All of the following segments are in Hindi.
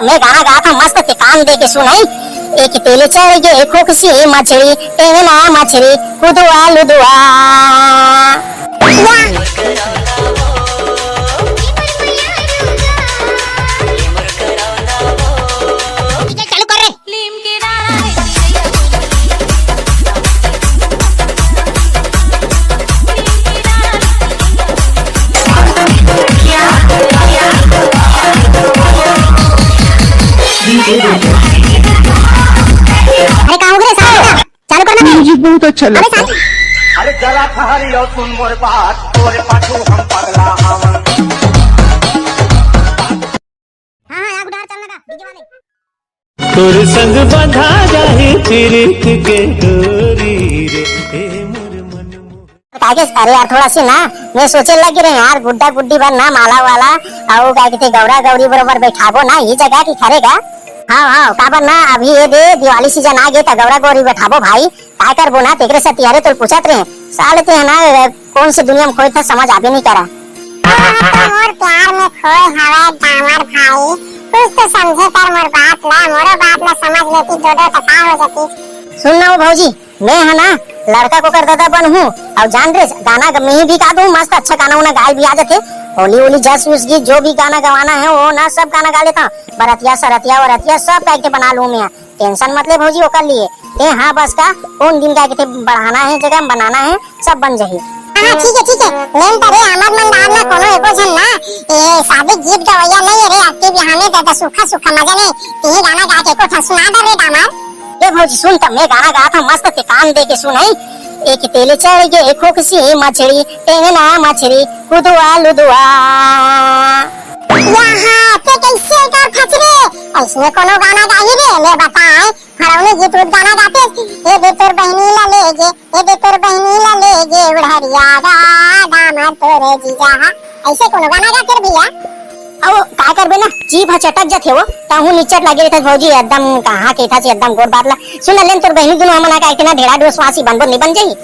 मैं गाना गा था मस्त ते कान दे के सुनाई। एक तेल चढ़ गए खोखसी मछली टेंगना मछली कुदुआ लुदुआ। अरे कहाँ हो गए साले? चालू करना नहीं। मुझे बहुत अच्छा लगता है। अरे जरा ठहरी और सुन मोर बात, तोरे पाछू हम पगला हवन। हाँ हाँ उधार चलना का डीजे वाले। तोर संग बंधा जाए प्रीत के डोरी रे ए मोर मन मोह। अरे यार थोड़ा सी ना मैं सोचे लगी रहे यार गुड्डा गुड्डी बन ना माला वाला और क्या कहते गौरा गौरी बरोबर बैठाबो ना ये जगह की खरेगा। हाँ हाँ काबर ना अभी ये दे दिवाली सीजन आ गए तो गौरा गौरी बैठाबो भाई काय करबो ना तेरे से तिहारे तो पूछत रहे साले ते ना कौन सी दुनिया में खोए था समझ आवे नहीं करा। मोर प्यार में खोए हवे दामर भाई कुछ तो समझे कर मोर बात ला समझ लेती दोदो तका हो जाती। सुनना हो भौजी मैं है ना लड़का को कर दादा बन हूँ और जान रे गाना मैं भी गा दूँ मस्त अच्छा गाना उना गाय भी आ जाते होली होली जस उस गीत जो भी गाना गवाना है वो ना सब गाना गा लेता बरतिया सरतिया वरतिया सब का बना लूँ मैं टेंशन मत ले भौजी वो कर लिए ए हाँ बस का कौन दिन का बढ़ाना है जगह बनाना है सब बन जाए। हां ठीक है लेन तरे हमर मन डाल ना कोनो एको जन ना ए शादी गीत गवैया नहीं रे अत्ते बिहाने त सुखा सुखा मजा नहीं ते गाना गा के को सुना दे रे दामर। ए भौजी सुन तब मैं गाना गा था मस्त ते कान दे के सुनाई। एक तेल चढ़ गए खोखसी मछली टेंगना मछली कुदुआ लुदुआ। यहाँ ते कैसे कर खचरे ऐसे कोनो गाना गाई रे ले बताए फरौने गीत उत गाना गाते ए दे तोर बहनी ला लेगे ए दे तोर बहनी ला लेगे उड़हरिया दा दामर तोरे जीजा ऐसे कोनो गाना गाते रे भैया। अब का करबे ना जीभ चटक जाथे हो ताहू निचट लागे रहत भौजी एकदम कहां के था से एकदम गोर बात ला सुन लेन तोर बहनी दुनो हमना का इतना ढेड़ा डोस वासी बनबो नहीं बन जाई।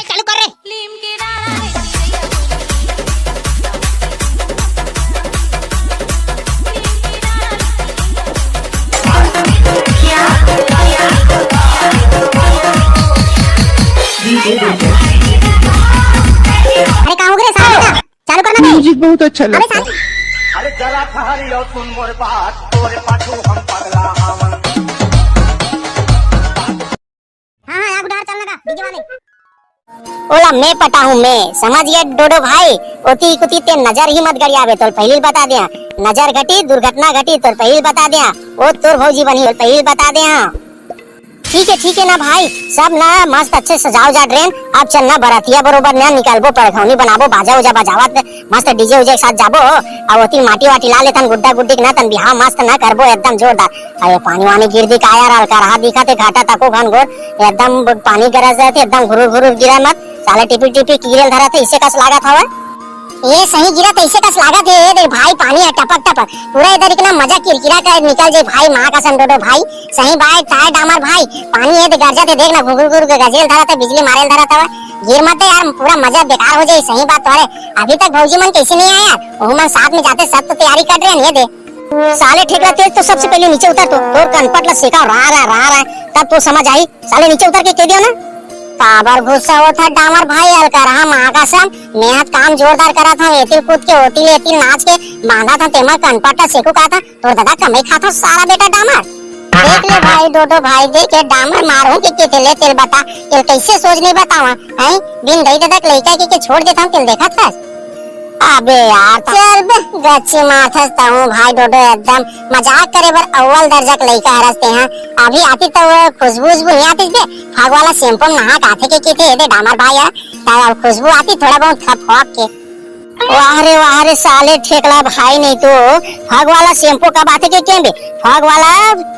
चालू कर रे अरे कहाँ हो गए साले? चालू करना नहीं। मुझे बहुत अच्छा लगता है। अरे जरा ठहरी और सुन मोर बात, तोरे पाछू हम पगला हवन। हाँ हाँ उधार चलना का डीजे वाले। ओला मैं पटा हूँ मैं समझ गया डोडो भाई ओती कुती ते नजर ही मत गड़ियावे तो पहले बता दिया नजर घटी दुर्घटना घटी तो पहले बता दिया ओ तोर भौजी बनी पहले बता दिया। ठीक है ना भाई सब ना मस्त अच्छे सजाओ जा ट्रेन अब चलना बरातिया बरोबर ना निकालबो परखौनी बनाबो बाजा उजा बजावत मस्त डीजे उजे के साथ जाबो और ओती माटी वाटी ला लेतन गुड्डा गुड्डी ना तन बिहाव मस्त ना करबो एकदम जोरदार। अरे पानी वानी गिर दी का यार करहा दिखाते घाटा तको घन घोर एकदम पानी गरज जाते एकदम घुरुर घुरुर गिरा मत साले टिपी टिपी कीरल धरा थे इससे कस लागत हवा ये सही गिरा तो इससे कस लागत है देख भाई पानी है टपक टपक पूरा इधर इतना मजा किरकिरा कर निकल जाए भाई माँ का संडोडो भाई सही भाई टायर डामर भाई पानी है तो गरजा थे देखना घुघुर घुर गजेल धरा था बिजली मारेल धरा था गिर मत यार पूरा मजा बेकार हो जाए सही बात तो है। अभी तक भौजी मन कैसे नहीं आया वो मन साथ में जाते सब तो तैयारी कर रहे हैं ये दे साले ठेकला तेज तो सबसे पहले नीचे उतर तो तोर कनपट ला सेका रहा तब तो समझ आई साले नीचे उतर के कह दियो ना काबर गुस्सा हो था डामर भाई अलकर हम आकाशम मेहनत काम जोरदार करा था एतिल कूद के होती लेती नाच के बांधा था तेमा कनपटा सेकू का था तो दादा कमाई खाता सारा बेटा डामर देख ले भाई डोडो भाई देख डामर मारो के तेले तेल बता तेल कैसे सोच नहीं बतावा हैं बिन दई दादा लइका के छोड़ देता हूं तेल देखा था अबे यार चल बे गच्ची माथस ताऊ भाई डोडो एकदम मजाक करे बर अव्वल दर्जा के लइका हरसते हैं अभी आती तो खुशबू नहीं आती बे फाग वाला शैम्पू नहा काथे के दे डामर भाई यार खुशबू आती थोड़ा बहुत फक के वाह रे साले ठेकला भाई नहीं तो फाग वाला शैम्पू कब आते के क्या बे फाग वाला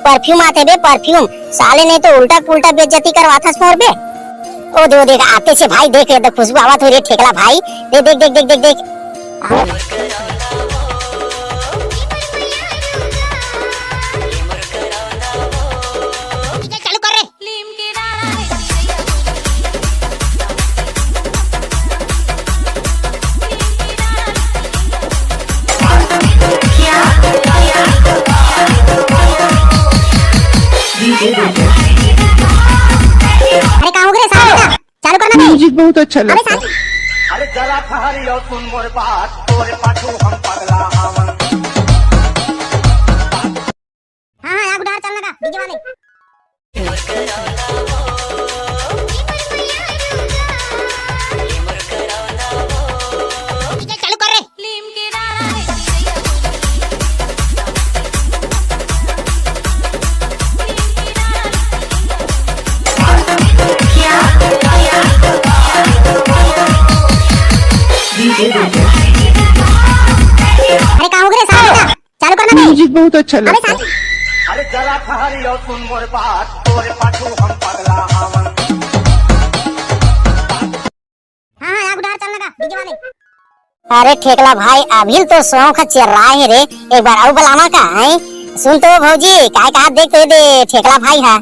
परफ्यूम आते बे परफ्यूम साले नहीं तो उल्टा पुल्टा बेइज्जती करवाथस मोर बे ओ देख आते से भाई देख खुशबू आवत हो रे ठेकला भाई देख चालू कर रे बहुत अच्छा लगता है। अरे जरा ठहरी और सुन मोर बात तोरे पाछू हम पगला हवन हाँ हाँ आग उधार चलने का डीजे वाले। डीजे चालू कर रे। अरे कहाँ हो गए साले का? चालू करना भाई। म्यूजिक बहुत अच्छा अबे लगता है। साले अरे जरा ठहरी और सुन मोर बात तोरे पाछू हम पगला हवन हाँ हाँ आग उधार चलने का डीजे वाले। अरे ठेकला भाई अभी तो सौंख चल रहा है रे, एक बार और बुलावा का है। सुन तो भौजी काय कहा देख तो दे ठेकला भाई है।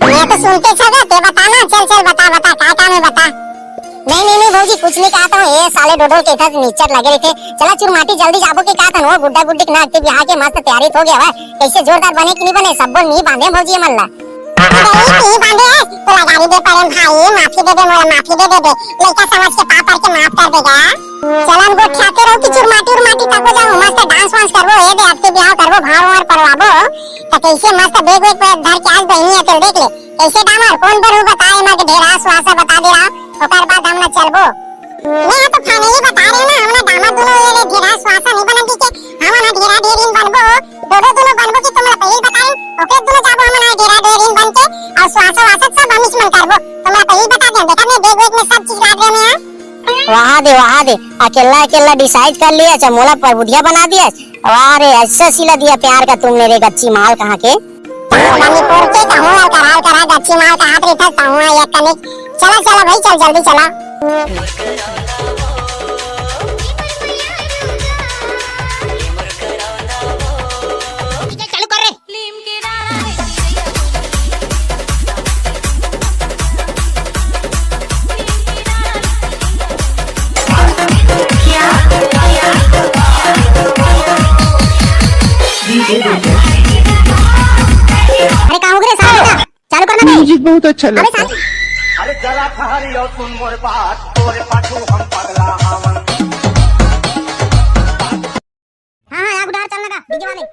मैं तो सुनते छगे ते बताना चल चल बता बता काय काम है बता। नहीं भौजी कुछ नहीं कहता हूँ, ये साले डोडो के इधर नीचर लगे रहे थे। चला चुरमाटी जल्दी जाबो के कहता हूँ, गुड्डा गुड्डी के नाक के बिहार के मस्त तैयारी हो गया है। कैसे जोरदार बने कि नहीं बने सब बोल नहीं बांधे भौजी ये मल्ला। नहीं बांधे तो लगारी दे परम भाई माफी दे दे मोला माफी दे दे लड़का समझ के पापा के माफ कर देगा। चलन गो ठाते रहो कि चुरमाटी उरमाटी तक जाओ मस्त डांस वांस करबो ये दे आपके बियाह करबो भाव वार परवाबो त कैसे मस्त बेग बेग पे धर के आज बहनी है तो देख ले कैसे डामर कौन बरू बताए मैं ढेरा स्वासा बता दे रहा ओकर बाद हम ना चलबो। मैं तो फाइनली बता रहे ना हमने दामाद दोनों ये ढेरा स्वासा नहीं बनती के हम ना ढेरा ढेरिन बनबो दोनों दोनों बनबो कि तुमला पहले बताए ओके दोनों जाबो हम ना ढेरा ढेरिन बन के और स्वासा वासा सब हम इसमें करबो तुमला पहले बता दे बेटा मैं बेग बेग में सब चीज लाद रहे हैं। वहाँ दे अकेला अकेला डिसाइड कर लिया चमोला पर बुढ़िया बना दिया। वाह रे ऐसा सिला दिया प्यार का तुमने रे गच्ची माल कहाँ के। मणिपुर के कहूँ करा गच्ची माल का हाथ रेखा कहूँ या कनिक चला चला भाई चल जल्दी चला। चालू कर रे। अरे कहाँ हो गए साले का? चालू करना भाई। म्यूजिक बहुत अच्छा अबे लगता है। साले अरे जरा ठहरी और सुन मोर बात तोरे पाछू हम पगला हवन हाँ हाँ आग उधार चलने का डीजे वाले।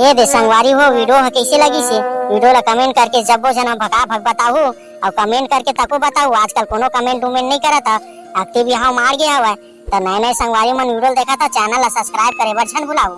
ये दे संगवारी हो वीडियो है कैसे लगी से वीडियो ला कमेंट करके जब्बो जना भगा भग बताओ और कमेंट करके तको बताओ। आजकल कोनो कमेंट उमेंट नहीं करा था एक्टिव यहाँ मार गया हुआ है तो नए नए संगवारी मन वीडियो देखा था चैनल ला सब्सक्राइब करे बर छन बुलाओ।